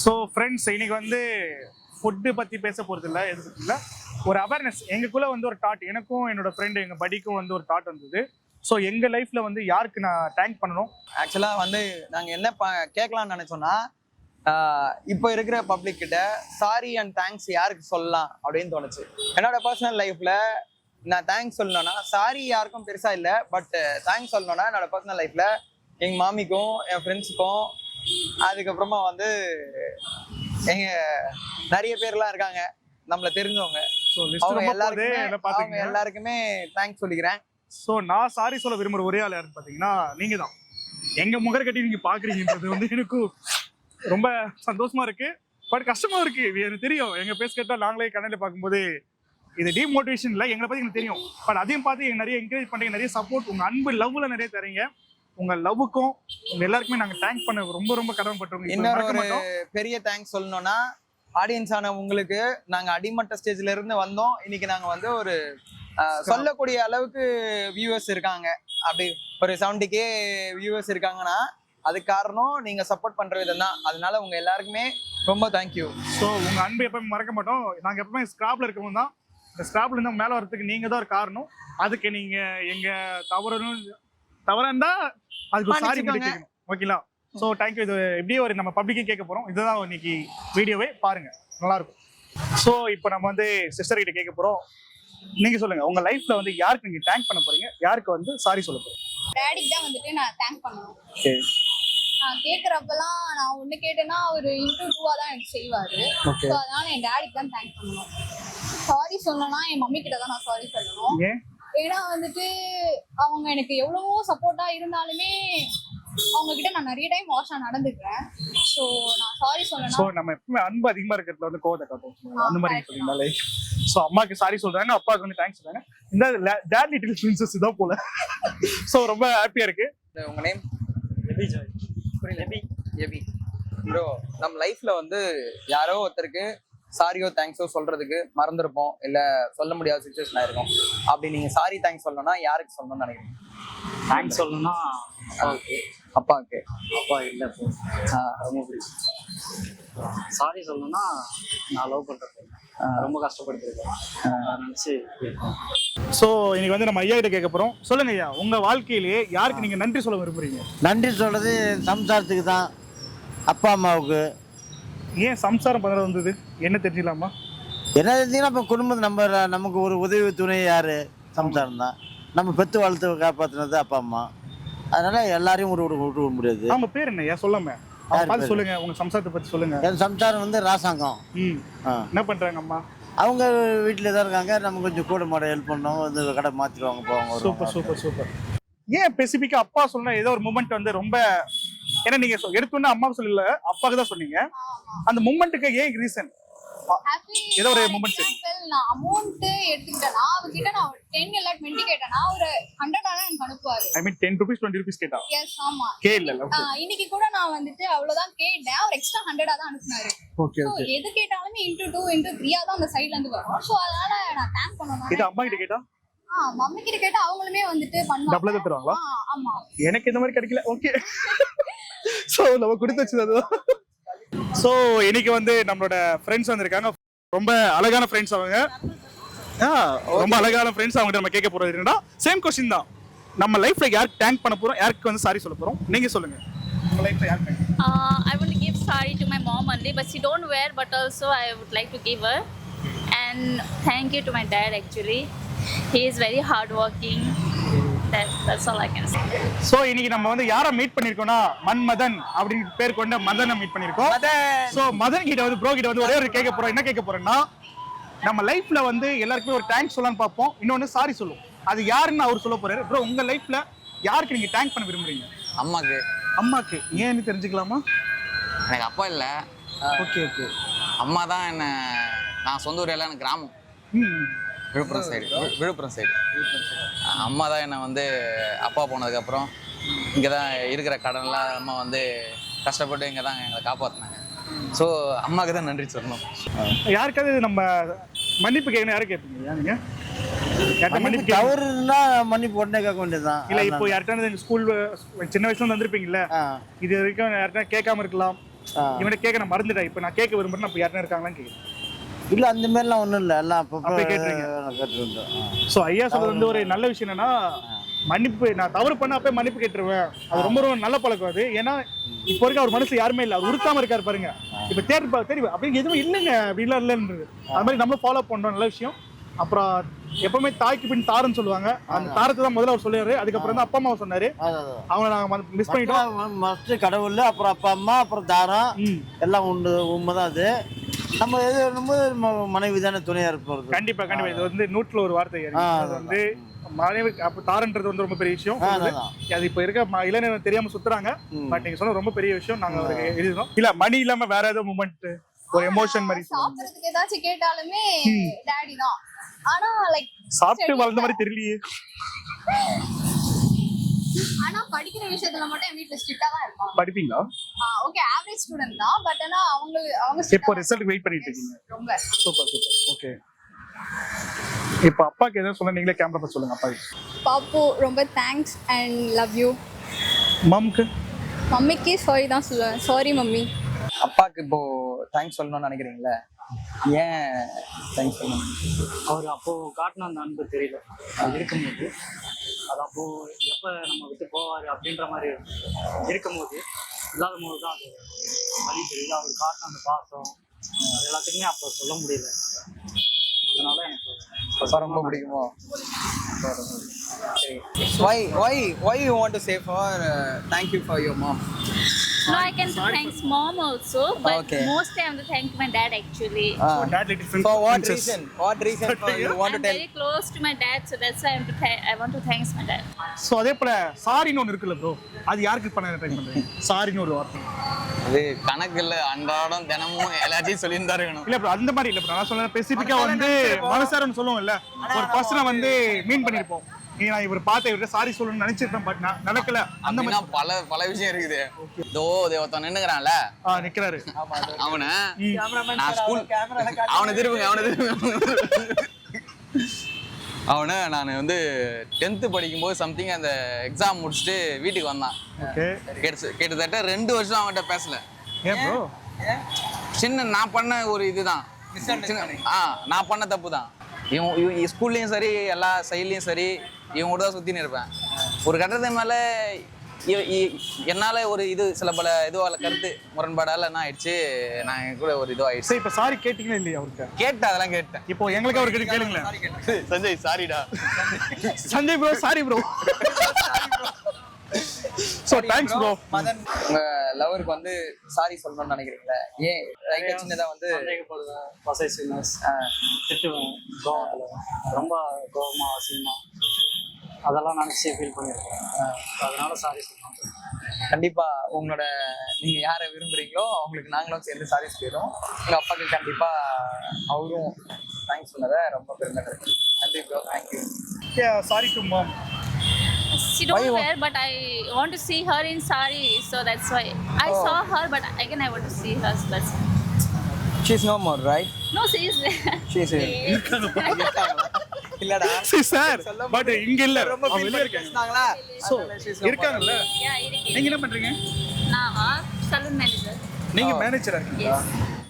So friends, இன்னைக்கு வந்து food பற்றி பேச போகிறது இல்லை, எது பற்றி இல்லை, ஒரு அவேர்னஸ். எங்களுக்குள்ளே வந்து ஒரு தாட், எனக்கும் என்னோட ஃப்ரெண்டு எங்கள் படிக்கும் வந்து ஒரு தாட் வந்தது. ஸோ எங்கள் லைஃப்பில் வந்து யாருக்கு நான் தேங்க் பண்ணணும். ஆக்சுவலாக வந்து நாங்கள் என்ன கேட்கலாம்னு நினச்சோன்னா, இப்போ இருக்கிற பப்ளிக் கிட்ட சாரி அண்ட் தேங்க்ஸ் யாருக்கு சொல்லலாம் அப்படின்னு தோணுச்சு. என்னோட பர்சனல் லைஃப்பில் நான் தேங்க்ஸ் சொல்லணும்னா, சாரி யாருக்கும் பெருசாக இல்லை, பட் தேங்க்ஸ் சொல்லணும்னா என்னோட பர்சனல் லைஃப்பில் எங்கள் மாமிக்கும் என் ஃப்ரெண்ட்ஸுக்கும், அதுக்கப்புறமா வந்து நிறைய பேர்லாம் இருக்காங்க நம்மள தெரிஞ்சவங்க. அவங்க எல்லாருக்குமே தேங்க்ஸ் சொல்லிக்கிறேன். ஸோ நான் சாரி சொல்ல விரும்புகிற ஒரே ஆள் யாருன்னு பார்த்தீங்கன்னா நீங்கள் தான். எங்கள் முகர் கட்டி நீங்கள் பார்க்குறீங்கன்றது வந்து எனக்கும் ரொம்ப சந்தோஷமா இருக்கு, பட் கஷ்டமா இருக்கு. எனக்கு தெரியும், எங்கள் பேச கேட்டால் நாங்களே கண்ணில் பார்க்கும்போது இது டிமோட்டிவேஷன் இல்லை, எங்களை பற்றி எனக்கு தெரியும். பட் அதையும் பார்த்து எங்க நிறைய என்கரேஜ் பண்ணுறீங்க, நிறைய சப்போர்ட், உங்கள் அன்பு லவ்வில் நிறைய தரீங்க. உங்கள் லவ்வுக்கும் உங்கள் எல்லாருக்குமே நாங்கள் தேங்க் பண்ண ரொம்ப ரொம்ப கடமைப்பட்டோம். இன்னொரு பெரிய தேங்க்ஸ் சொல்லணும்னா, ஆடியன்ஸ் ஆன உங்களுக்கு, நாங்கள் அடிமட்ட ஸ்டேஜ்ல இருந்து வந்தோம். இன்னைக்கு நாங்கள் வந்து ஒரு சொல்லக்கூடிய அளவுக்கு வியூவர்ஸ் இருக்காங்க. அப்படி ஒரு 70K வியூவர்ஸ் இருக்காங்கன்னா அதுக்கு காரணம் நீங்க சப்போர்ட் பண்ற விதம் தான். அதனால உங்க எல்லாருக்குமே ரொம்ப தேங்க்யூ. ஸோ உங்க அன்பு எப்பவுமே மறக்க மாட்டோம். நாங்கள் எப்பவுமே ஸ்கிராப்ல இருக்கவங்க தான். இந்த ஸ்கிராப்ல இருந்து மேலே வரதுக்கு நீங்க தான் ஒரு காரணம். அதுக்கு நீங்க எங்க தவறா இருந்தா அதுக்கு சாரி கேட்கணும், ஓகேங்களா? So thank you. இது எப்படியே ஒரு நம்ம பப்ளிக்கே கேட்க போறோம். இதுதான் இன்னைக்கு வீடியோவே, பாருங்க, நல்லா இருக்கும். ஸோ இப்போ நம்ம வந்து சிஸ்டர் கிட்ட கேட்க போறோம். நீங்க சொல்லுங்க, உங்க லைஃப்ல வந்து யாருக்கு நீங்க தேங்க் பண்ண போறீங்க, யாருக்கு வந்து சாரி சொல்ல போறீங்க? டாடிக்கு தான் வந்துட்டு நான் தேங்க் பண்ணணும். நான் கேட்குறப்பெல்லாம் நான் ஒன்று கேட்டேன்னா ஒரு இன்டூ 2 தான் எனக்கு செய்வாரு. ஸோ அதனால என் டாடிக்கு தான் தேங்க் பண்ணணும். சாரி சொல்லணும்னா என் மம்மி கிட்ட தான் நான் சாரி சொல்லணும். ஏன்னா வந்துட்டு அவங்க எனக்கு எவ்வளவோ சப்போர்ட்டா இருந்தாலுமே அவங்க கிட்ட நான் நிறைய டைம் வாஷா நடந்துக்கிறேன். ஸோ நான் சாரி சொல்லணும். ஸோ நம்ம எப்பவுமே அன்பு அதிகமா இருக்கிறதுல வந்து கோவத்தை காட்டுவோம், அந்த மாதிரி சொல்றீங்களா? ஸோ அம்மாக்கு சாரி சொல்றாங்க, அப்பாவுக்கு வந்து தேங்க்ஸ் சொல்றாங்க. இந்த டேட் லிட்டில் பிரின்சஸ் இதான் போல. ஸோ ரொம்ப ஹாப்பியா இருக்கு. உங்க நேம்? எபி ப்ரோ. நம்ம லைஃப்ல வந்து யாரோ ஒருத்தருக்கு சாரியோ தேங்க்ஸோ சொல்றதுக்கு மறந்துருப்போம், இல்ல சொல்ல முடியாத சுச்சுவேஷன் ஆயிருக்கும். அப்படி நீங்க சாரி தேங்க்ஸ் சொல்லணும்னா யாருக்கு சொல்லணும்னு நினைக்கிறீங்க? தேங்க்ஸ் சொல்லணும்னா அப்பாவுக்கு. அப்பா இல்லை ரொம்ப பிடிக்கும். சாரி சொல்லணும்னா நான் லவ் பண்ணுறது ரொம்ப கஷ்டப்படுத்திருக்கேன் நினச்சி. ஸோ இன்னைக்கு வந்து நம்ம ஐயா கிட்ட கேட்க போறோம். சொல்லுங்க ஐயா, உங்க வாழ்க்கையிலேயே யாருக்கு நீங்க நன்றி சொல்ல விரும்புறீங்க? நன்றி சொல்றது சம்சாரத்துக்கு தான், அப்பா அம்மாவுக்கு. ஏன் சம்சாரம் பண்றது வந்தது, என்ன தெரிஞ்சுக்கலாமா? என்ன தெரிஞ்சுன்னா இப்போ குடும்பத்தை நமக்கு ஒரு உதவி துணை யார்? சம்சாரம் தான். நம்ம பெற்று வளர்த்து காப்பாற்றினது அப்பா அம்மா. அதனால எல்லாரையும் விட முடியாது. அவங்க பேர் என்ன ஐயா? சொல்லாம பார்த்து சொல்லுங்க, உங்க சம்சாரத்தை பத்தி சொல்லுங்க. என் சம்சாரம் வந்து ராசாங்கம். என்ன பண்றாங்க அம்மா? அவங்க வீட்டில் தான் இருக்காங்க. நம்ம கொஞ்சம் கூட மாட ஹெல்ப் பண்ணோம், வந்து கடை மாற்றிடுவாங்க, போவாங்க. Super super super. ஏன் ஸ்பெசிஃபிக்கா அப்பா சொன்னா ஏதோ ஒரு மூமெண்ட் வந்து ரொம்ப, ஏன்னா நீங்க எடுத்தோன்னே அம்மாவுக்கு சொல்லல, அப்பாவுக்கு தான் சொன்னீங்க. அந்த மூமெண்ட்டுக்கு ஏன் ரீசன்? ஏதோ ஒரு மூமெண்ட். நான் அமௌண்ட் எடுத்துக்கிட்டேன்னா அவர்கிட்ட நான் 10 இல்ல 20 கேட்டேன்னா ஒரு 100 எனக்கு அனுப்புவாரு. ஐ மீன் 10 ரூபீஸ் 20 ரூபீஸ் கேட்டா? எஸ், ஆமா. கேட்ல. இன்னைக்கு கூட நான் வந்துட்டு அவ்வளவுதான் கேட்டேன், அவர் எக்ஸ்ட்ரா 100 தான் அனுப்புனாரு. Okay okay. எது கேட்டாலுமே இன்டு 2 இன்டு 3 தான் அந்த சைடுல இருந்து வரும். சோ அதனால நான் தேங்க் பண்ணனும். இது அம்மா கிட்ட கேட்டா? மம்மி கிட்ட கேட்டா அவங்களுமே வந்துட்டு பண்ணுவாங்க. டபுளா தருவாங்களா? ஆமா. எனக்கு இந்த மாதிரி கிடைக்கல. ஓகே. சோ நம்ம கொடுத்து வச்சது அதுதான். சோ இன்னைக்கு வந்து நம்மளோட ஃப்ரெண்ட்ஸ் வந்திருக்காங்க. ரொம்ப அழகான ஃப்ரெண்ட்ஸ் அவங்க. ரொம்ப அழகான ஃப்ரெண்ட்ஸ். அவங்க நம்ம கேட்க போறது என்னன்னா, சேம் क्वेश्चन தான். நம்ம லைஃப்ல யாருக்கு தேங்க் பண்ண போறோம், யாருக்கு வந்து சாரி சொல்ல போறோம், நீங்க சொல்லுங்க. உங்க லைஃப்ல யாருக்கு? I want to give sorry to my mom only, but she don't wear, but also I would like to give her. And thank you to my dad actually. He is very hardworking. That's all I can say. So இன்னைக்கு நம்ம வந்து யாரை meet பண்ணிருக்கோம்னா, Manmadhan அப்படிங்கிற பேர் கொண்ட மதனை meet பண்ணிருக்கோம். So Madan கிட்ட வந்து ப்ரோ கிட்ட வந்து ஒரே ஒரு கேட்க போறோம். என்ன கேட்க போறோம்னா, நம்ம லைஃப்ல வந்து எல்லாருக்குமே ஒரு தேங்க்ஸ் சொல்லலாம்னு பார்ப்போம், இன்னொன்னு சாரி சொல்லுவோம். அது யாருன்னு அவர் சொல்ல போறாரு. ப்ரோ, உங்க லைஃப்ல யாருக்கு நீங்க தேங்க் பண்ண விரும்புறீங்க? அம்மாக்கு. அம்மாக்கு. ஏன்னு தெரிஞ்சுக்கலாமா? எனக்கு அப்பா இல்லை. Okay okay. அம்மா தான் என்ன. நான் சொந்த ஊர் எல்லாம் கிராமம், விழுப்புரம் சைடு. அம்மா தான் என்னை வந்து அப்பா போனதுக்கப்புறம் இங்கே தான் இருக்கிற கடன்லாம் அம்மா வந்து கஷ்டப்பட்டு இங்கே தான் எங்களை காப்பாற்றினாங்க. ஸோ அம்மாவுக்கு தான் நன்றி சொல்லணும். யாருக்காவது நம்ம மன்னிப்பு கேட்கணும், யாரும் கேட்பீங்க? நீங்க தவறுனா மன்னிப்பு உடனே கேட்க வேண்டியதுதான். இல்ல இப்போ யார்கிட்ட ஸ்கூல் சின்ன வயசுல வந்திருப்பீங்கல்ல, இது வரைக்கும் யார்கிட்ட கேட்காம இருக்கலாம், இவனை கேட்க நான் மறந்துட்டேன், இப்போ நான் கேட்க விரும்புறேன், அப்போ யாருன்னா இருக்காங்களான்னு கேட்குறேன். இல்லை அந்த மாதிரிலாம் ஒன்றும் இல்லை, எல்லாம் அப்பப்போ அப்படியே கேட்டுருங்க. கேட்டுருந்தோம். ஸோ ஐயா சொல்றது வந்து ஒரு நல்ல விஷயம் என்னன்னா, மன்னிப்பு, நான் தவறு பண்ண அப்பயே மன்னிப்பு கேட்டுருவேன். அது ரொம்ப ரொம்ப நல்ல பழக்கம் அது. ஏன்னா இப்போ வரைக்கும் அவர் மனசு யாருமே இல்லை, அவர் உருக்காம இருக்காரு பாருங்க. இப்போ தேடி அப்படி எதுவும் இல்லைங்க அப்படின்லாம் இல்லைன்றது. அது மாதிரி நம்ம ஃபாலோ பண்றோம், நல்ல விஷயம். அப்புறம் எப்பவுமே தாய்க்கு பின் தாருன்னு சொல்லுவாங்க, அந்த தாரத்தை தான் முதல்ல அவர் சொல்லிடுறாரு, அதுக்கப்புறம் தான் அப்பா அம்மாவை சொன்னாரு. அவங்க நாங்கள் மிஸ் பண்ணிட்டோம். ஃபஸ்ட்டு கடவுள், அப்புறம் அப்பா அம்மா, அப்புறம் தாரம், எல்லாம் உண்டு, உண்மைதான் அது. நம்ம எது நம்ம மனைவி தானே துணையா இருப்போம். கண்டிப்பா கண்டிப்பா, இது வந்து 100ல ஒரு வார்த்தை. அது வந்து மனைவி அப்ப தாரன்றது வந்து ரொம்ப பெரிய விஷயம். அது இப்ப இருக்க இளைஞர்கள் தெரியாம சுத்துறாங்க. பட் நீங்க சொன்ன ரொம்ப பெரிய விஷயம், நாங்க அவருக்கு எழுதுறோம். இல்ல மணி இல்லாம வேற ஏதோ மூமெண்ட், ஒரு எமோஷன் மாதிரி சாப்பிடுறதுக்கு ஏதாச்சும் கேட்டாலுமே டாடி தான். ஆனா லைக் சாப்பிட்டு வளர்ந்த மாதிரி தெரியலையே. ஆனா படிக்கிற விஷயத்துல மட்டும் என் வீட்ல ஸ்ட்ரிக்ட்டா தான் இருப்பாங்க. படிப்பீங்களா? ஓகே, ஆவரேஜ் ஸ்டூடண்ட் தான். பட் ஆனா அவங்க இப்போ ரிசல்ட் வெயிட் பண்ணிட்டு இருக்கீங்க. ரொம்ப சூப்பர் சூப்பர். ஓகே, இப்போ அப்பாக்கு ஏதாவது சொல்ல, நீங்களே கேமரா பார்த்து சொல்லுங்க. அப்பா பாப்பு ரொம்ப தேங்க்ஸ் அண்ட் லவ் யூ. மம்க்கு மம்மிக்கு சாரி தான் சொல்லுவேன். Sorry mummy. அப்பாக்கு இப்போ தேங்க்ஸ் சொல்லணும்னு நினைக்கிறீங்களா? ஏன் தேங்க்ஸ் சொல்லணும்? அவர் அப்போ காட்டின அந்த அன்பு தெரியல, அது இருக்கும்போது. அது அப்போ எப்போ நம்ம விட்டு போவார் அப்படின்ற மாதிரி இருக்கும்போது, இல்லாத போது தான் அது வழி தெரியுது. அவர் காட்டின அந்த பாசம், அது எல்லாத்துக்குமே அப்போ சொல்ல முடியல. அதனால எனக்கு ரொம்ப பிடிக்குமோ? why you want to say for thank you for your mom? No, I can thank mom also, but Okay. mostly I want to thank my dad actually. dad like different For what princess. reason? What reason for you want to I'm tell? very close to my dad, so that's why I want to thank my dad. So அதே போல சாரின்னு ஒன்று இருக்குல்ல bro, அது யாருக்கு பண்ண try பண்ணுறீங்க? சாரின்னு ஒரு வார்த்தை. அது கணக்கு இல்ல, அன்றாடம் தினமும் எல்லாத்தையும் சொல்லியிருந்தா இருக்கணும். இல்ல ப்ரோ, அந்த மாதிரி இல்ல ப்ரோ, நான் சொல்ல ஸ்பெசிஃபிக்கா வந்து மனசாரன்னு சொல்லுவோம்ல, ஒரு பர்சனை வந்து மீன் பண்ணிருப்போம். நீ நான் இவர் பார்த்த இவர்கிட்ட சாரி சொல்லணும்னு நினைச்சிருப்பேன், பட் நடக்கல. அந்த மாதிரி பல விஷயம் இருக்குது. ஒருத்தன் நின்னுக்கிறான்ல, நிக்கிறாரு அவனை நான் ஸ்கூல் அவனை அவனை நான் வந்து 10th படிக்கும்போது சம்திங் அந்த எக்ஸாம் முடிச்சுட்டு வீட்டுக்கு வந்தான். கிட்டத்தட்ட 2 வருஷம் அவன்கிட்ட பேசல. ஏன் ப்ரோ? சின்ன நான் பண்ண ஒரு இதுதான், நான் பண்ண தப்பு தான். இவன் ஸ்கூல்லையும் சரி, எல்லா சைட்லையும் சரி, இவங்க கூட தான் சுற்றின்னு இருப்பேன். ஒரு கட்டத்துக்கு மேலே என்னால் ஒரு இது சில பல இதுவால் கருத்து முரண்பாடால் என்ன ஆயிடுச்சு, நான் என் கூட ஒரு இதுவாகிடுச்சு. இப்போ சாரி கேட்டீங்களா இல்லையா அவருக்கு? கேட்டேன், அதெல்லாம் கேட்டேன். இப்போ எங்களுக்கு அவர்கிட்ட கேளுங்களேன். சஞ்சய் சாரிடா. Sanjay bro sorry bro. So thanks bro. Madan, உங்க லவருக்கு வந்து சாரி சொல்லணும்னு நினைக்கிறீங்களா? ஏன் லைட்டா சின்னதா வந்து சந்தேகப்படுவேன், பொசசிவ்னஸ், திட்டுவேன், கோவத்தில் ரொம்ப கோவமா அசிங்கமா அதெல்லாம் நினச்சி ஃபீல் பண்ணியிருக்கேன். அதனால சாரி சொல்லுவேன். கண்டிப்பா உங்களோட நீங்க யாரை விரும்புறீங்களோ அவங்களுக்கு நாங்களும் சேர்ந்து சாரி சொல்லிடுறோம். உங்க அப்பாக்கு கண்டிப்பா அவரும் தேங்க்ஸ் சொன்னதை ரொம்ப பெருமைப்படுறேன். நன்றி bro, thank you. Sorry to mom. She don't wear, but I want to see her in sari, so that's why I saw her, but again I want to see her. That's She's no more, right? no, she is She's இல்லடா sir, but இங்க இல்ல, ரொம்ப அவங்க வெளிய வெளிய இருக்காங்க. இருக்காங்களா? So இருக்காங்கல்ல. yeah, நீங்க என்ன பண்றீங்க? நான் salon manager. நீங்க மேனேஜரா இருக்கீங்களா? Yes.